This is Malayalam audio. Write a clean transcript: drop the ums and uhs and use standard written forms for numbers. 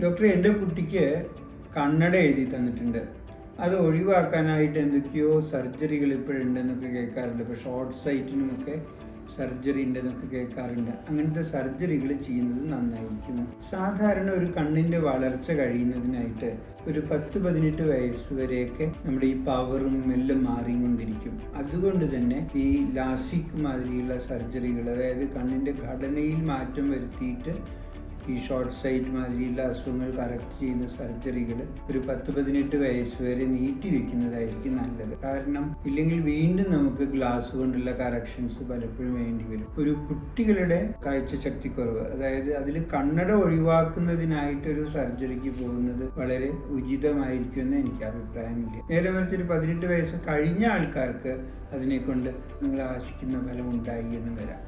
ഡോക്ടർ, എൻ്റെ കുട്ടിക്ക് കണ്ണട എഴുതി തന്നിട്ടുണ്ട്. അത് ഒഴിവാക്കാനായിട്ട് എന്തൊക്കെയോ സർജറികൾ ഇപ്പോഴുണ്ടെന്നൊക്കെ കേൾക്കാറുണ്ട്. ഇപ്പോൾ ഷോർട്ട് സൈറ്റിനുമൊക്കെ സർജറി ഉണ്ടെന്നൊക്കെ കേൾക്കാറുണ്ട്. അങ്ങനത്തെ സർജറികൾ ചെയ്യുന്നത് നന്നായിരിക്കുമോ? സാധാരണ ഒരു കണ്ണിൻ്റെ വളർച്ച കഴിയുന്നതിനായിട്ട് ഒരു 10-18 വയസ്സ് വരെയൊക്കെ നമ്മുടെ ഈ പവറും എല്ലാം മാറിക്കൊണ്ടിരിക്കും. അതുകൊണ്ട് തന്നെ ഈ ലാസിക് മാതിരിയുള്ള സർജറികൾ, അതായത് കണ്ണിൻ്റെ ഘടനയിൽ മാറ്റം വരുത്തിയിട്ട് ഈ ഷോർട്ട് സൈറ്റ് മാതിരിയുള്ള അസുഖങ്ങൾ കറക്റ്റ് ചെയ്യുന്ന സർജറികൾ ഒരു 10-18 വയസ്സ് വരെ നീട്ടി വെക്കുന്നതായിരിക്കും നല്ലത്. കാരണം ഇല്ലെങ്കിൽ വീണ്ടും നമുക്ക് ഗ്ലാസ് കൊണ്ടുള്ള കറക്ഷൻസ് പലപ്പോഴും വേണ്ടി വരും. ഒരു കുട്ടികളുടെ കാഴ്ചശക്തിക്കുറവ്, അതായത് അതിൽ കണ്ണട ഒഴിവാക്കുന്നതിനായിട്ടൊരു സർജറിക്ക് പോകുന്നത് വളരെ ഉചിതമായിരിക്കുമെന്ന് എനിക്ക് അഭിപ്രായമില്ല. നേരെ മറിച്ച് ഒരു 18 വയസ്സ് കഴിഞ്ഞ ആൾക്കാർക്ക് അതിനെക്കൊണ്ട് നിങ്ങൾ ആശിക്കുന്ന ഫലം ഉണ്ടായി എന്ന് വരാം.